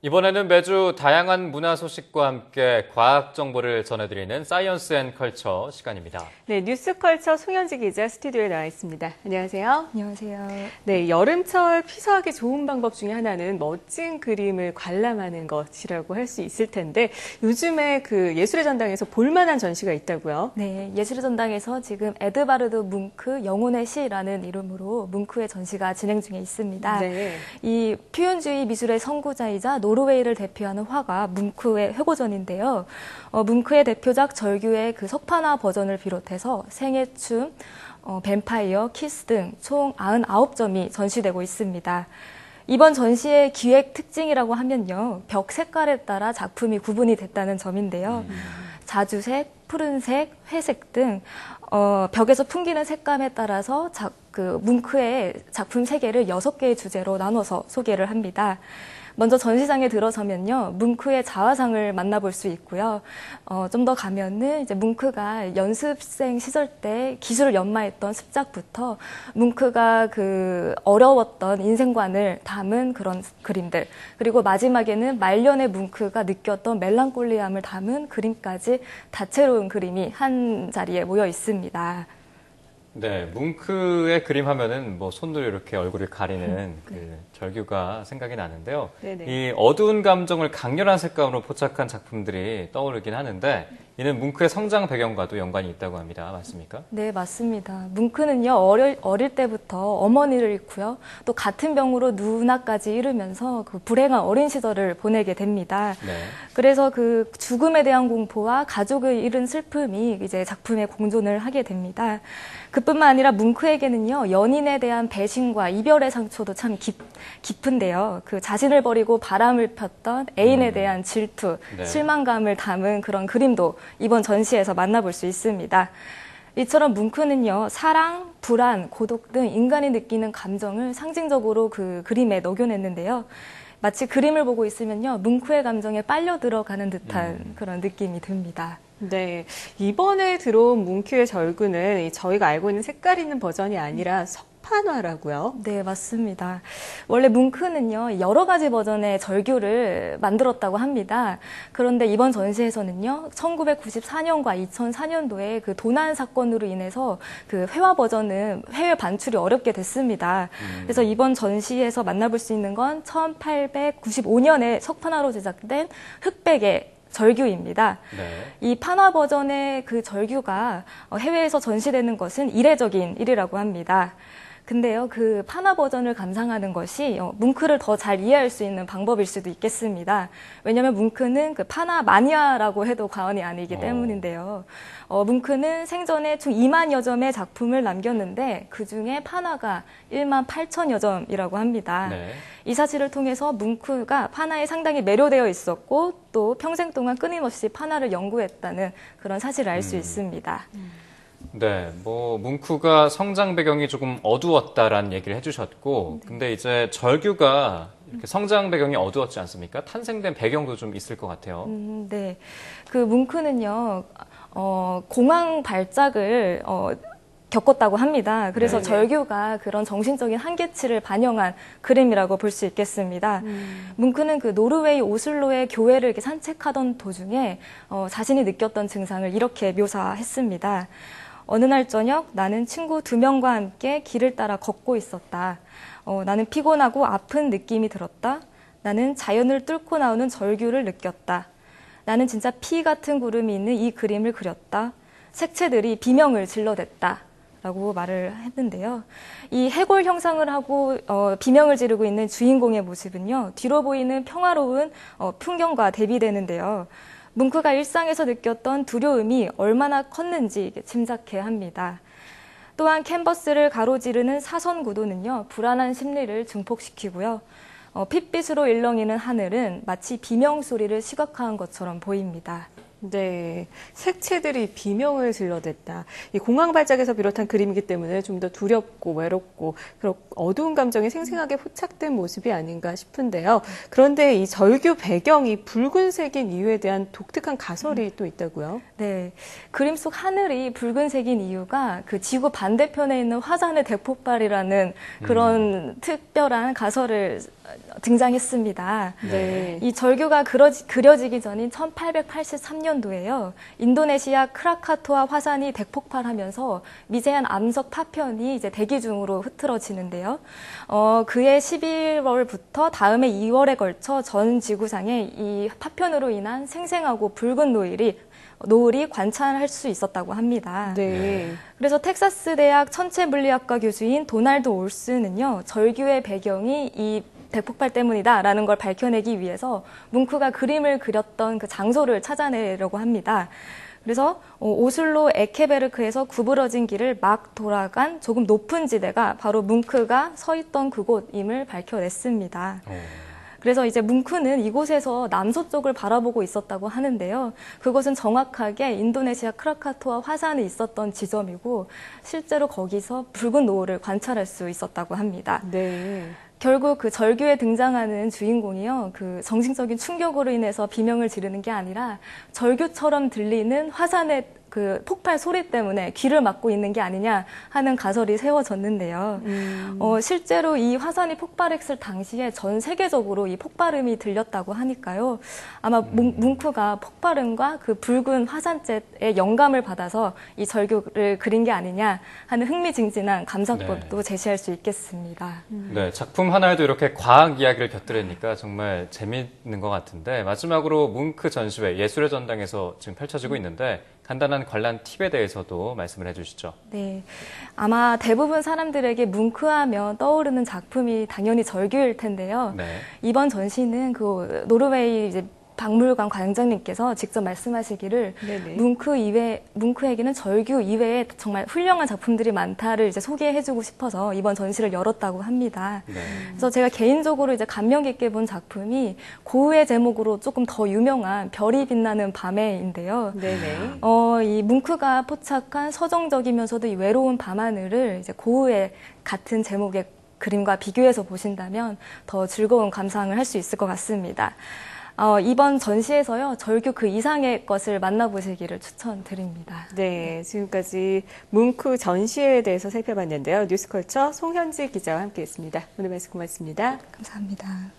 이번에는 매주 다양한 문화 소식과 함께 과학 정보를 전해드리는 사이언스 앤 컬처 시간입니다. 네, 뉴스컬처 송현지 기자 스튜디오에 나와 있습니다. 안녕하세요. 안녕하세요. 네, 여름철 피서하기 좋은 방법 중에 하나는 멋진 그림을 관람하는 것이라고 할 수 있을 텐데 요즘에 그 예술의 전당에서 볼만한 전시가 있다고요? 네, 예술의 전당에서 지금 에드바르드 뭉크 영혼의 시라는 이름으로 뭉크의 전시가 진행 중에 있습니다. 네. 이 표현주의 미술의 선구자이자 노르웨이를 대표하는 화가 뭉크의 회고전인데요. 뭉크의 대표작 절규의 그 석판화 버전을 비롯해서 생애춤, 뱀파이어, 키스 등 총 99점이 전시되고 있습니다. 이번 전시의 기획 특징이라고 하면요, 벽 색깔에 따라 작품이 구분이 됐다는 점인데요. 자주색, 푸른색, 회색 등 벽에서 풍기는 색감에 따라서 뭉크의 작품 3개를 6개의 주제로 나눠서 소개를 합니다. 먼저 전시장에 들어서면요, 뭉크의 자화상을 만나볼 수 있고요. 좀 더 가면은 이제 뭉크가 연습생 시절 때 기술을 연마했던 습작부터 뭉크가 그 어려웠던 인생관을 담은 그런 그림들, 그리고 마지막에는 말년의 뭉크가 느꼈던 멜랑콜리함을 담은 그림까지 다채로운 그림이 한 자리에 모여 있습니다. 네, 뭉크의 그림 하면은 뭐 손으로 이렇게 얼굴을 가리는 그 절규가 생각이 나는데요. 네네. 이 어두운 감정을 강렬한 색감으로 포착한 작품들이 떠오르긴 하는데 이는 뭉크의 성장 배경과도 연관이 있다고 합니다. 맞습니까? 네, 맞습니다. 뭉크는요, 어릴 때부터 어머니를 잃고요, 또 같은 병으로 누나까지 잃으면서 그 불행한 어린 시절을 보내게 됩니다. 네. 그래서 그 죽음에 대한 공포와 가족을 잃은 슬픔이 이제 작품에 공존을 하게 됩니다. 그뿐만 아니라 뭉크에게는요, 연인에 대한 배신과 이별의 상처도 참 깊은데요. 그 자신을 버리고 바람을 폈던 애인에 대한 질투, 네. 실망감을 담은 그런 그림도 이번 전시에서 만나볼 수 있습니다. 이처럼 뭉크는요, 사랑, 불안, 고독 등 인간이 느끼는 감정을 상징적으로 그 그림에 녹여냈는데요. 마치 그림을 보고 있으면요, 뭉크의 감정에 빨려 들어가는 듯한 그런 느낌이 듭니다. 네, 이번에 들어온 뭉크의 절규는 저희가 알고 있는 색깔 있는 버전이 아니라 석판화라고요? 네, 맞습니다. 원래 뭉크는요, 여러 가지 버전의 절규를 만들었다고 합니다. 그런데 이번 전시에서는요, 1994년과 2004년도에 그 도난 사건으로 인해서 그 회화 버전은 해외 반출이 어렵게 됐습니다. 그래서 이번 전시에서 만나볼 수 있는 건 1895년에 석판화로 제작된 흑백의 절규입니다. 네. 이 판화 버전의 그 절규가 해외에서 전시되는 것은 이례적인 일이라고 합니다. 근데요, 그 판화 버전을 감상하는 것이 뭉크를 더 잘 이해할 수 있는 방법일 수도 있겠습니다. 왜냐하면 뭉크는 그 판화 마니아라고 해도 과언이 아니기 때문인데요. 뭉크는 생전에 총 2만여 점의 작품을 남겼는데 그 중에 판화가 1만 8천여 점이라고 합니다. 네. 이 사실을 통해서 뭉크가 판화에 상당히 매료되어 있었고 또 평생 동안 끊임없이 판화를 연구했다는 그런 사실을 알 수 있습니다. 네, 뭐 뭉크가 성장 배경이 조금 어두웠다라는 얘기를 해주셨고, 근데 이제 절규가 이렇게 성장 배경이 어두웠지 않습니까? 탄생된 배경도 좀 있을 것 같아요. 네, 그 뭉크는요, 공황 발작을 겪었다고 합니다. 그래서 네. 절규가 그런 정신적인 한계치를 반영한 그림이라고 볼 수 있겠습니다. 뭉크는 그 노르웨이 오슬로의 교회를 이렇게 산책하던 도중에 자신이 느꼈던 증상을 이렇게 묘사했습니다. 어느 날 저녁 나는 친구 2명과 함께 길을 따라 걷고 있었다. 나는 피곤하고 아픈 느낌이 들었다. 나는 자연을 뚫고 나오는 절규를 느꼈다. 나는 진짜 피 같은 구름이 있는 이 그림을 그렸다. 색채들이 비명을 질러댔다. 라고 말을 했는데요. 이 해골 형상을 하고 비명을 지르고 있는 주인공의 모습은요, 뒤로 보이는 평화로운 풍경과 대비되는데요. 뭉크가 일상에서 느꼈던 두려움이 얼마나 컸는지 짐작해 합니다. 또한 캔버스를 가로지르는 사선 구도는요, 불안한 심리를 증폭시키고요. 핏빛으로 일렁이는 하늘은 마치 비명 소리를 시각화한 것처럼 보입니다. 네, 색채들이 비명을 질러댔다. 이 공황 발작에서 비롯한 그림이기 때문에 좀 더 두렵고 외롭고 그런 어두운 감정이 생생하게 포착된 모습이 아닌가 싶은데요. 그런데 이 절규 배경이 붉은색인 이유에 대한 독특한 가설이 또 있다고요? 네, 그림 속 하늘이 붉은색인 이유가 그 지구 반대편에 있는 화산의 대폭발이라는 그런 특별한 가설을 등장했습니다. 네. 이 절규가 그려지기 전인 1883년도에요. 인도네시아 크라카토아 화산이 대폭발하면서 미세한 암석 파편이 이제 대기 중으로 흐트러지는데요. 그해 11월부터 다음해 2월에 걸쳐 전 지구상에 이 파편으로 인한 생생하고 붉은 노을이 관찰할 수 있었다고 합니다. 네. 그래서 텍사스 대학 천체물리학과 교수인 도널드 올스는요, 절규의 배경이 이 대폭발 때문이다라는 걸 밝혀내기 위해서 뭉크가 그림을 그렸던 그 장소를 찾아내려고 합니다. 그래서 오슬로 에케베르크에서 구부러진 길을 막 돌아간 조금 높은 지대가 바로 뭉크가 서 있던 그곳임을 밝혀냈습니다. 그래서 이제 뭉크는 이곳에서 남서쪽을 바라보고 있었다고 하는데요. 그곳은 정확하게 인도네시아 크라카토아 화산이 있었던 지점이고 실제로 거기서 붉은 노을을 관찰할 수 있었다고 합니다. 네. 결국 그 절규에 등장하는 주인공이요, 그 정신적인 충격으로 인해서 비명을 지르는 게 아니라 절규처럼 들리는 화산의 그 폭발 소리 때문에 귀를 막고 있는 게 아니냐 하는 가설이 세워졌는데요. 실제로 이 화산이 폭발했을 당시에 전 세계적으로 이 폭발음이 들렸다고 하니까요. 아마 뭉크가 폭발음과 그 붉은 화산재의 영감을 받아서 이 절규를 그린 게 아니냐 하는 흥미진진한 감상법도 제시할 수 있겠습니다. 네, 작품 하나에도 이렇게 과학 이야기를 곁들이니까 정말 재미있는 것 같은데 마지막으로 뭉크 전시회 예술의 전당에서 지금 펼쳐지고 있는데 간단한 관람 팁에 대해서도 말씀을 해주시죠. 네, 아마 대부분 사람들에게 뭉크하면 떠오르는 작품이 당연히 절규일 텐데요. 네. 이번 전시는 그 노르웨이 이제 박물관 관장님께서 직접 말씀하시기를 네네. 뭉크에게는 절규 이외에 정말 훌륭한 작품들이 많다를 이제 소개해주고 싶어서 이번 전시를 열었다고 합니다. 네. 그래서 제가 개인적으로 이제 감명 깊게 본 작품이 고흐의 제목으로 조금 더 유명한 별이 빛나는 밤에인데요. 네네. 이 뭉크가 포착한 서정적이면서도 이 외로운 밤하늘을 이제 고흐의 같은 제목의 그림과 비교해서 보신다면 더 즐거운 감상을 할 수 있을 것 같습니다. 이번 전시에서요, 절규 그 이상의 것을 만나보시기를 추천드립니다. 네, 지금까지 뭉크 전시회에 대해서 살펴봤는데요. 뉴스컬처 송현지 기자와 함께했습니다. 오늘 말씀 고맙습니다. 감사합니다.